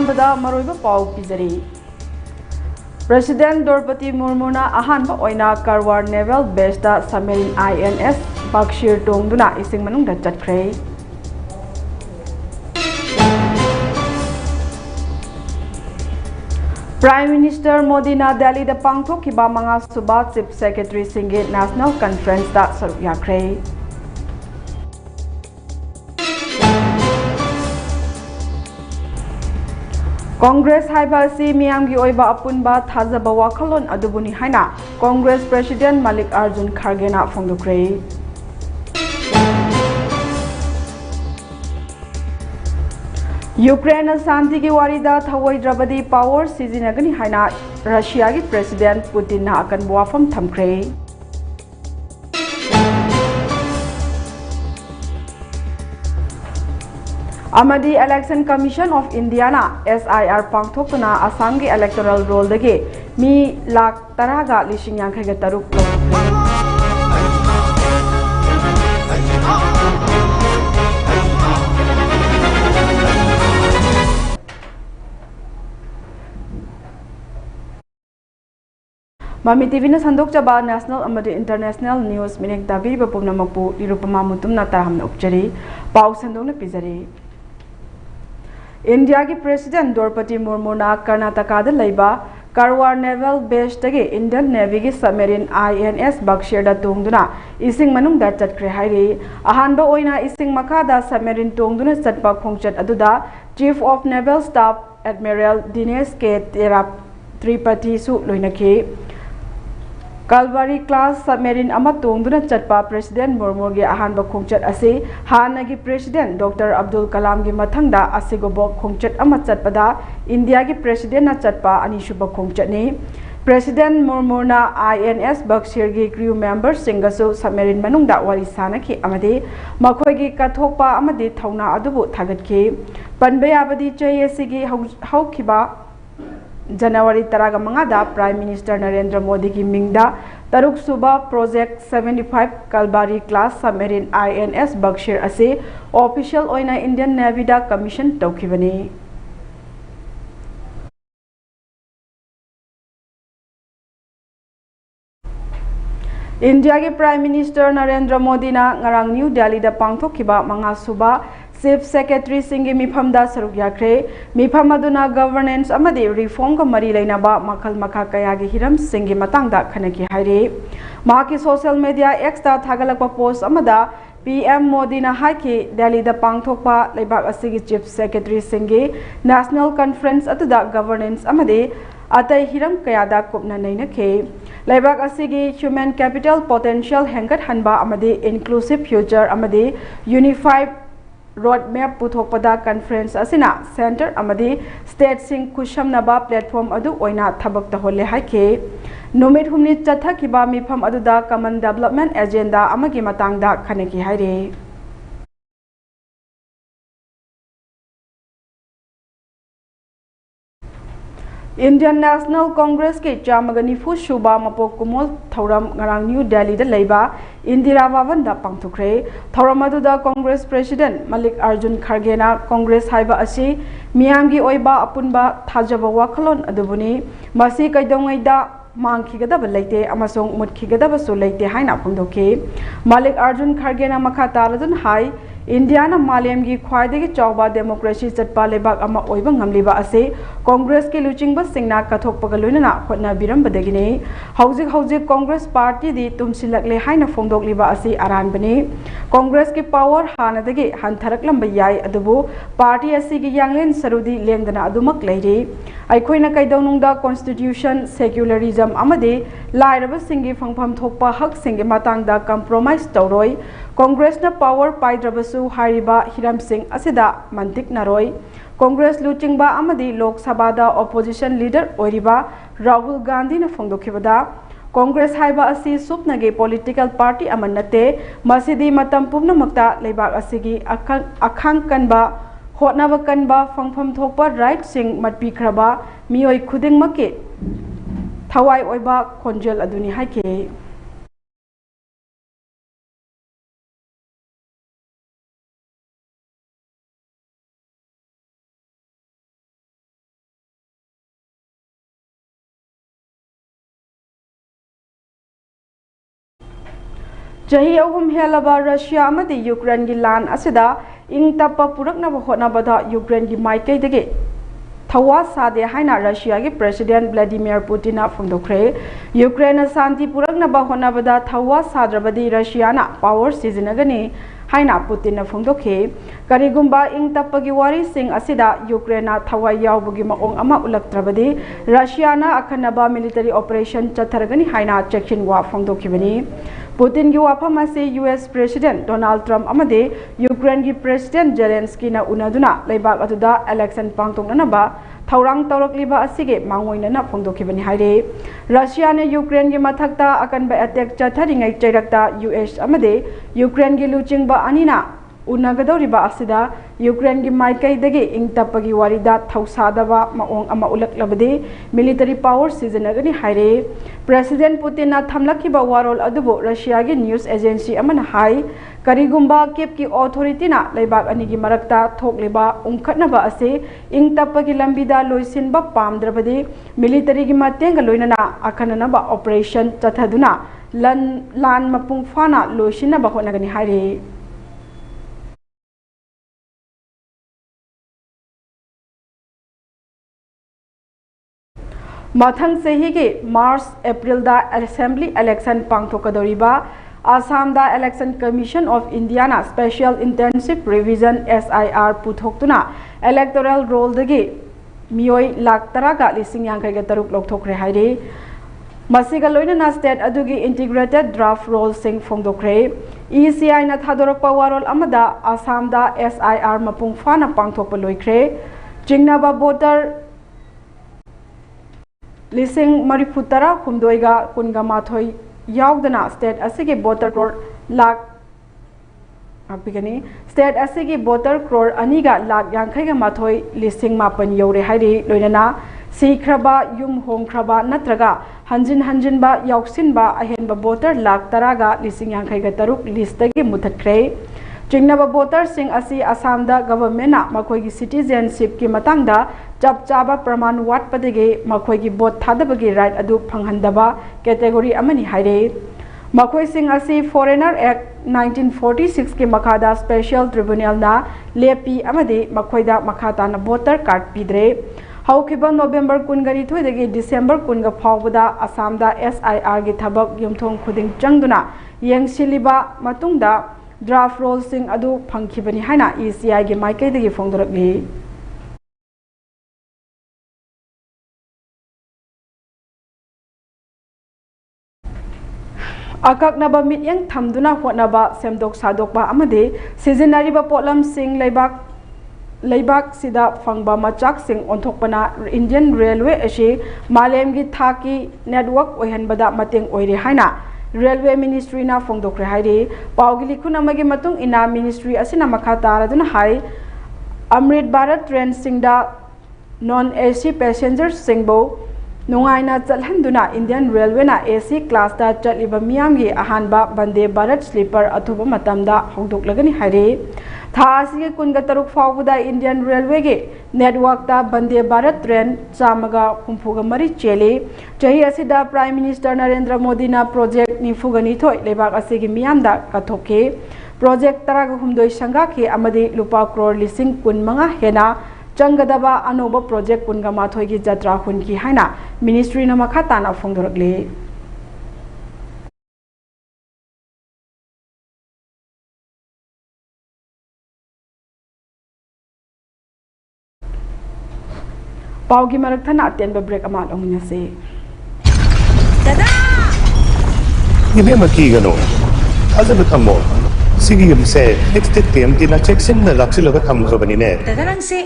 अहानबदा मरोइबा पाउ पिजरी प्रेसिडेंट द्रौपदी मुर्मुना अहानबा ओइना कारवार नेवल बेसदा सबमेरिन INS बक्शीर तोंगदुना इसिंग मनुंगदा चटख्रे प्राइम मिनिस्टर मोदी ना दिल्ली दा पांगथोखिबा मंगा सुबा चीफ सेक्रेटरी सिंगे नेशनल कॉन्फ्रेंस दा सरुक याख्रे कांग्रेस हाइबा असि मियामगी ओइबा अपुनबा थाजबा वाखलोन अदुबुनी हाइना कांग्रेस प्रेसिडेंट मल्लिकार्जुन खड़गे ना फोंदुख्रे यूक्रेन शांति की वारीदा थवैद्रबदी पावर सिजिनगनी हाइना रशिया की प्रेसिडेंट पुतिन ना अकन वाफम थमख्रे अमदी इलेक्शन कमीशन ऑफ इंडिया ना SIR पांगथोकना असम की electoral roll दगे me lakh तरागा लिशिंग यांखैगा तरुक MAMI TV na sandok chaba national amadi international news minek dabi ba pumna makpu NIRUPAMA MUTUM na tarhamna upchari pau sandok na pizari India ki president Draupadi Murmu na Karnataka da laiba Karwar naval base dagi Indian Navy ki submarine INS Bakshir da tongduna ising manung da chatkre hairi ahanba oina ising makha da submarine tongduna chatpa khongchat aduda Chief of Naval Staff Admiral Dinesh K Tripathi su loinaki Kalvari class submarine ama tongduna chatpa President Murmu gi ahanba khongchat ase hanagi President Dr. Abdul Kalam gi mathangda asigobo khongchat ama chatpada India gi President na chatpa anishuba khongchat ni President Murmu na INS Bakshir gi crew members singasu submarine manungda wari sanaki amadi makhoi gi kathokpa amadi thauna adubu thagatki panbe abadi chayesi gi haukhiba January taraga mangada Prime Minister Narendra Modi ki mingda taruk suba Project 75 Kalbari class submarine INS Bakshir ase official oina Indian Navy da commission tawkhibani India ke Prime Minister Narendra Modi na ngarang New Delhi da pangthokhiba manga suba Chief Secretary Singi Mifamda Saruk Yakre, Mifamaduna governance amadi reform ka mari lainaba makhal makha kaya gi hiram singi matangda khanaki haire. Maki social media X da thagalakpa post amada PM Modi na haiki Delhi da pangthokpa laibak asigi Chief Secretary Singi National Conference atuda governance amadi atai hiram kaya da kupna nainakhe. Laibak asigi human capital potential hengat hanba amadi inclusive future amadi unified roadmap puthokpada conference asina center amadi state sing kushamnaba platform adu oina thabak taholle haike nomit humni chathakiba mifam aduda common development agenda amagi matangda khanaki haire Indian National Congress ke Chamagani Shuba Mapok Kumol Thauram Ngarang New Delhi da Laiba Indira Bhavan da pangthukre Thauramadu da Congress President Mallikarjun Kharge na Congress haiba asi miyamgi oiba apunba thajaba wakhalon adubuni masi kaidongai da mangkhigadaba leite amasong mutkigadaba su leite haina phongdoke Mallikarjun Kharge na makha taladun hai India na Malem gi khwaidagi chawba democracy chatpa lebak ama oiba ngamliba ase Congress ki luchingba singna kathokpaga loinana khotna birambadagini hauzik Congress party di tumsilakle haina phongdokliba ase aran bani Congress ki power hanadagi hanthaраklamba yai adubu party asigi yanglen sarudi lengdana adumak leiri aikhoina kaidawnungda constitution secularism amadi lairaba singi phangpham thokpa hak singi matangda compromise tawroi Congress na power paidrabasu hariba Hiram Singh asida mantik naroi Congress luchingba amadi Lok Sabha da opposition leader oiriba Rahul Gandhi na phongdokhibada Congress haiba asi supnage political party amanate masidi matam pumnamakta leibak asigi akhang kanba hotnaba kanba phangpham thokpa right sing matpikraba mioi khudingmake thawai oiba khonjel aduni haike Jahi ahum helaba Russia amadi Ukraine gi lan asida ing tappa puraknaba hotnabada Ukraine gi maikai dege thawa sade haina Russia gi President Vladimir Putin na phongdokre Ukraine santi puraknaba hotnabada thawa sadrabadi Russia na power sizinagani haina Putin na phongdokhe karigumba ing tappa gi wari sing asida Ukraine na thawa yawbugi maong ama ulaktrabadi Russia na akhanaba military operation chatharagani haina check-in wa phongdokhibani Putin gi waphamasi US President Donald Trump amade Ukraine gi President Zelensky na unaduna leibak atuda election pangtongnaba thaurang tawrakliba asige mangoina na phongdokhibani haire Russia ne Ukraine gi mathakta akanba attack chatharingai chairakta US amade Ukraine gi luchingba anina unagadoriba asida Ukraine gi maikai dege ingtapagi warida thausadaba maong ama ulaklabade military power sizinagani haire President Putin na thamlakhiba warol adubo Russia gi news agency amana hai karigumba kep ki authority na leibak ani gi marakta thokleba umkhatnaba ase ingtapagi lambida loisinba pamdrabade military gi matenga loinana akhananaba operation chathaduna lan mapung fana loisinaba honagani haire Mathang sehi ke March April da Assembly election pangthokadoriba Assam da Election Commission of India na Special Intensive Revision SIR puthoktuna electoral roll dege mioi lakh taraga lising yang kai taruk lokthokre haire masiga loina na state adugi integrated draft roll sing phongdokre ECI na thadorakpa warol amada Assam da SIR mapung fana pangthokpa loikre jingnaba voter Lising marifutara humdoiga kunga mathoi yaudana state asigi voter crore lakh apigani state asigi voter crore aniga lakh yankhaiga mathoi lising mapan yore hairi loinana sikraba yum hongkraba natraga hanjin ba yauksinba ahenba voter lakh taraga lising yankhaiga taruk listagi muthatkre Jingnaba voter sing asi Assam da government na makhoi gi citizenship ki matangda chap chaba praman wat padege makhoi gi vote thadabagi right adu phanghandaba category amani haire makhoi sing asi Foreigner Act 1946 ki makhada special tribunal na lepi amade makhoi da makhata na voter card pidre haukiba November kungari thoidagi December kunga phawbada Assam da SIR gi thabak yumthong khuding changduna yengsiliba matungda draft roll sing adu phangkhibani haina ECI gi maikai dagi phongdorakli akaknaba mityang thamduna hotnaba semdok sadokba amade seasonariba potlam sing leibak sida phangba machak sing onthokpana Indian Railway ase malem gi thaki network oihanbada mateng oire haina Railway Ministry na phongdokre haire paugili khunamagi matung ina ministry asina makha taraduna hai Amrit Bharat train singda non AC passengers singbo nungaina chalhanduna Indian Railway na AC class da chaliba miyamgi ahanba Vande Bharat sleeper athuba matamda hongdoklagani haire tha asige kunga taruk fawbuda Indian Railway ge network da Vande Bharat train chamaga humfuga mari chele chahi asida Prime Minister Narendra Modi na project nifugani thoi lebak asigi miyamda kathoke project taraga humdoi sanga ke amadi lupa crore lising kun manga hena changadaba anoba project kunga mathoi gi jatra hun ki haina ministry na makha tana phongdorakle Paugi marak thana atenba break ama longnya se Dada Ibe maki gano Azab thammo Sigi yumse next TMT na check sim na laksilo ka tham khabani ne Dada lang se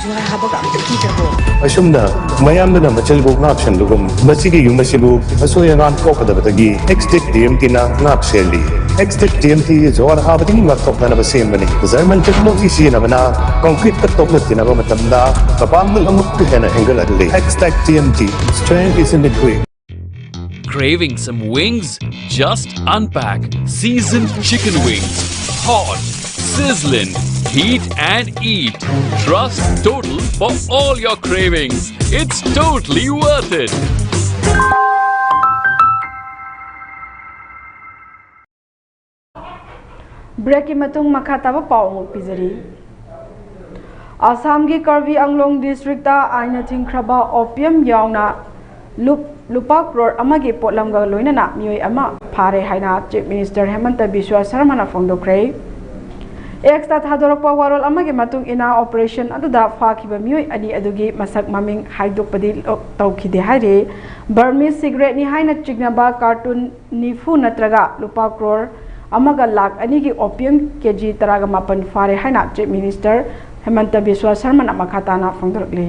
Juara habag am tikitabo Asumna mayam na machal bok na option lugum masigi yumasibu asoya nan ko kada batagi next TMT na ngap seli next TMT juara habading ngap tok na basem bani German technology si na bana concrete ka tok na tinaba matamda kapam amuk hena angle adli next TMT strength is in the quick Craving some wings? Just unpack seasoned chicken wings. Hot, sizzling, heat and eat. Trust Total for all your cravings. It's totally worth it. Break की मतुंग मखा ताबा पाव अमुक पिजरी आसाम की Karbi Anglong district आइना थिंख्रबा opium यावना लुपा crore अमगी पोटलमगा लोइनना मियोय अमा फारे हाइना chief minister Himanta Bishwa शर्माना फोंदोख्रे एक्सता थादोरकपा वारोल अमगी मतुंग इना ऑपरेशन अदुदा फाखिबा मियोय अनि अदुगी मसक ममिंग हाइदोकपदी तौखिदे हाइरे बर्मीज सिगरेट नि हाइना चिग्नबा कार्टून निफु नत्रगा लुपा करोड़ अमगा लाख अनिगी ओपियम केजी तरागा मापन फारे हाइना चीफ मिनिस्टर हेमंत बिश्वा शर्मा मखाताना फोंदोरकले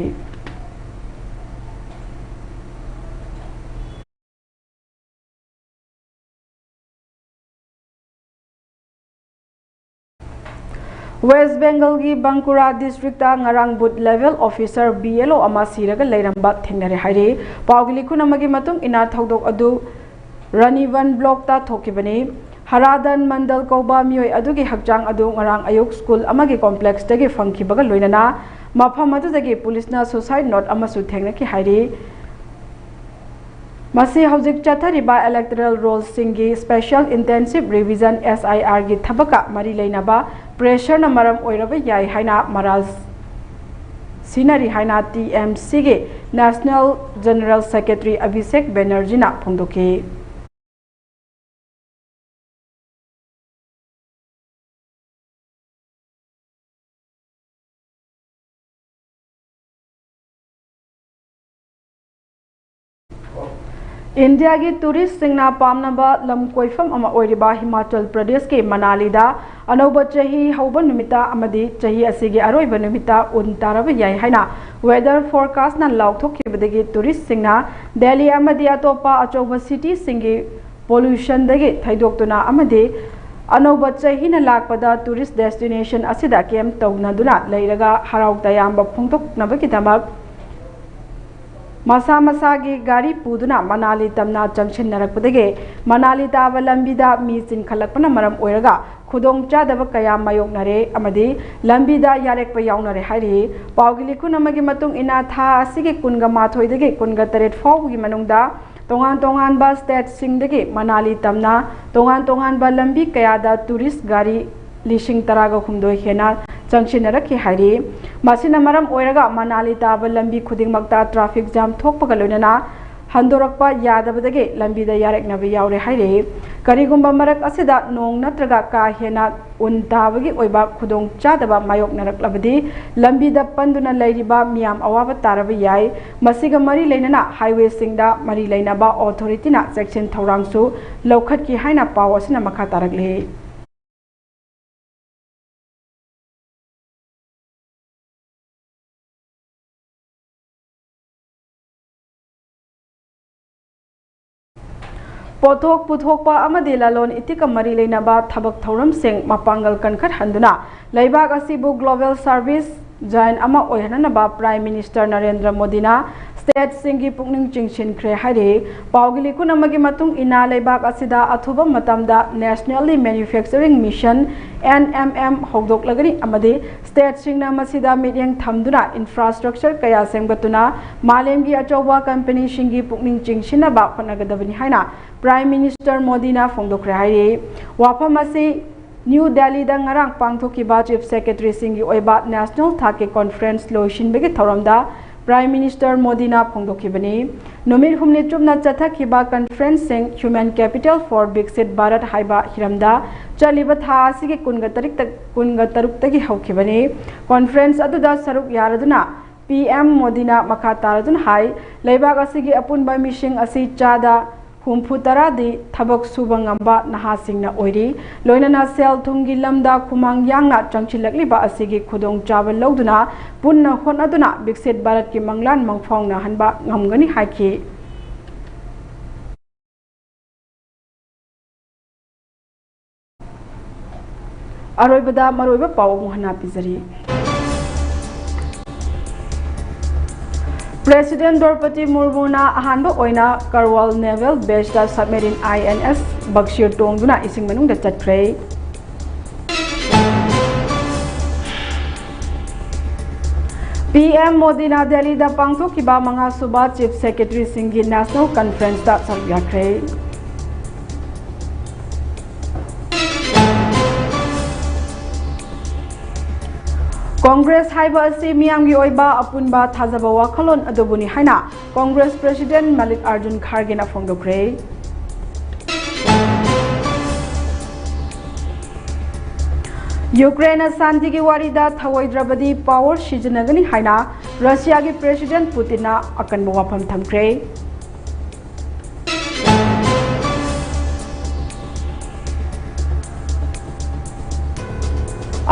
वेस्ट बेंगल की Bankura district ngarang booth level officer BLO अमा सिरगा लेरंबा थेंगनरे हाइरे पावगिली खुनमगी मतुंग इना थौदोक अदु रनीवन ब्लॉक ता थोकिबनी हरादन मंडल कौबा मियोय अदुगी हकचांग अदु ngarang अयुक स्कूल अमगी कॉम्प्लेक्स तगी फंखिबगा लोइनना मफम अदुदगी पुलिसना सुसाइड नोट अमसु थेंगनकी हाइरे मसी हौजिक चथरिबा इलेक्टोरल रोल सिंगी स्पेशल इंटेंसिव रिवीजन SIR की थबका मरी लेनबा प्रेशर न मरम ओइरबा याय हाइना मराल सिनरी हाइना TMC के नेशनल जनरल सेक्रेटरी अभिषेक बैनर्जी ना फोंदोके इंडिया की टूरिस्ट सिंगना पामनबा लम कोइफम अमा ओइरिबा हिमाचल प्रदेश के मनालीदा अनौब चही हौब नुमिता अमदी चही असिगे अरोइब नुमिता उन तारब याय हाइना वेदर फोरकास्ट ना लाउथोखिबदगी टूरिस्ट सिंगना दिल्ली अमदी अतोपा अचौब सिटी सिंगी पोल्यूशन दगी थैदोक्तुना अमदी अनौब चही ना लाकपदा टूरिस्ट डेस्टिनेशन असिदा केम तौनदुना लेरगा हराउ तयाम फोंदोक्नबगिदमक मसा मसा की गाड़ी पुदुना मनाली तमना जंक्शन नरकपदगे मनाली ताब लंबीदा मी चिनखलकपना मरम ओइरगा खुदोंग चादब कया मायोकनरे अमदी लंबीदा यारेकप याउनरे हाइरि पावगिली खुनमगी मतुंग इना था असिगे कुनगा माथोइदगे कुनगा तरेट फाउगी मनुंगदा तोंगान तोंगान बा स्टेट सिंगदगे मनाली तमना तोंगान बा लंबी कयादा टूरिस्ट गाड़ी लिशिंग तरागा हुमदोय हेना चंगसिनरखि हाइरि मसिना मरम ओइरगा मनाली ताब लंबी खुदिंगमक्ता ट्रैफिक जाम थोकपगा लोइनना हंदोरकपा यादबदगे लंबीदा यारेकनबा यावरे हाइरि करिगुंबा मरक असिदा नोंग नत्रगा का हेना उन ताबगी ओइबा खुदोंग चादबा मायोकनरकलबदी लंबीदा पंदुना लैरिबा मियाम अवाबा तारबा याय मसिगा मरी लेनना हाईवे सिंगदा मरी लेनबा ऑथोरिटीना सेक्शन थौरांगसु लौखटकी हाइना पाव असिना मखा तारकले पोथोक पुथोकपा अमदि लालोन इतिका मरी लेनबा थबक थौरम सिंह मपांगल कनखत हंदुना लेबाग असिबु ग्लोबल सर्विस जॉइन अमा ओइहननबा प्राइम मिनिस्टर नरेंद्र मोदीना स्टेट सिंगी पुकनिंग चिंगसिनख्रे हाइरे पावगिली कुनमगी मतुंग इना लेबाग असिदा अथुबा मतमदा नेशनली मैन्युफैक्चरिंग मिशन NMM हौदोकलगनी अमदि स्टेट सिंगना मसिदा मिडियंग थमदुना इंफ्रास्ट्रक्चर कया सेमगतुना मालेमगी अचौबा कंपनी सिंगी पुकनिंग चिंगसिनबा होनगदबनी हाइना प्राइम मिनिस्टर मोदीना फोंदोख्रे हाइरे वाफम असि न्यू दिल्ली दंगरांग पांगथोकिबा चीफ सेक्रेटरी सिंगी ओइबा नेशनल थाके कॉन्फ्रेंस लोइसिनबेगे थौरमदा प्राइम मिनिस्टर मोदीना फोंदोखिबनी नुमिर हुमनि चुमना चथाखिबा conferencing human capital for Viksit Bharat हाइबा हिरमदा चलिबा था असिगे कुनगा तरुक हौखिबनी कॉन्फ्रेंस अदुदा सरुक यारदुना PM मोदीना मखा तारदुन हाई लेबाग असिगे अपुनबा मिशिंग असि चादा हुमफु तरादी थबक सुबंगंबा नहासिंगना ओइरी लोइनना सेल थुंगी लमदा खुमांग यांगना चंगचिलकलिबा असिगी खुदोंग चावल लौदुना पुन्ना होनदुना विकसित भारत की मंगलान मंगफाउंगना हनबा ngमगनी हाइखि अरोइबदा मरोइबा पाव मोहना पिजरी प्रेसिडेंट द्रौपदी मुर्मुना अहानबा ओइना Karwar naval based submarine INS बक्सिर टोंगदुना इसिंग मनुंगदा चटख्रे PM मोदीना दिल्लीदा पांगथोकिबा मंगा सुबा चीफ सेक्रेटरी सिंगी नेशनल कॉन्फ्रेंस दा सरुक याख्रे Congress haiba asi miyamgi oiba apunba thajaba wakhalon adobuni haina Congress President Malik Arjun Kharge na phongdokre. Ukraine Santi ki warida thawoidrabadi power sijanagani haina Russia ki President Putin na akan wafam thamkre.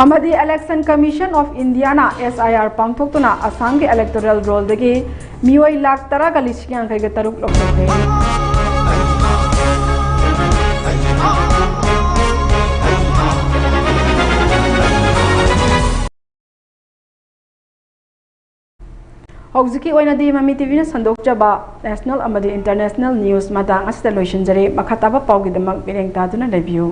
Amadi Election Commission of India na SIR pangthoktuna Assam ki electoral roll dagi mioi lakh tara ka lising kai ga taruk lokre. Hojiki oina di Mami TV na sandok jaba national amadi international news matang asita loishin jare makhataba pawgi damak bireng taduna review.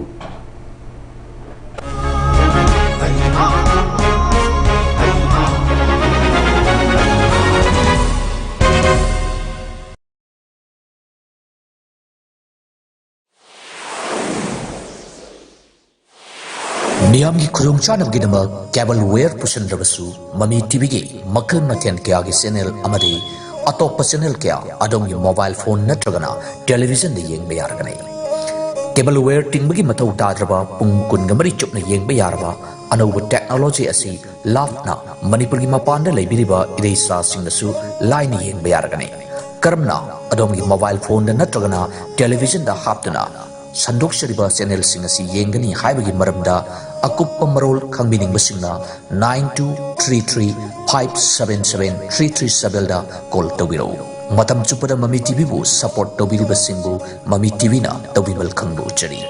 Niyam ki khurung chanab gi dama cable wire pusan rabasu Mami TV gi makal matyan kya gi channel amadi atop channel kya adong gi mobile phone natragana television de yeng bayar ganai cable wire tingbagi mathau tadraba pung kun gamari chupna yeng bayarba anauba technology asi lafna Manipur gi mapan da leibiriba ireisa singnasu line yeng bayar ganai karamna adong gi mobile phone da natragana television da haptuna Sandok Shariba channel sing asi yengani haibagi maramda akuppa marol khangbining basingna 9233577337 da call tawiro matam chupada Mami TV bu support tawiri basingbu Mami TV na tawibal khangbu chari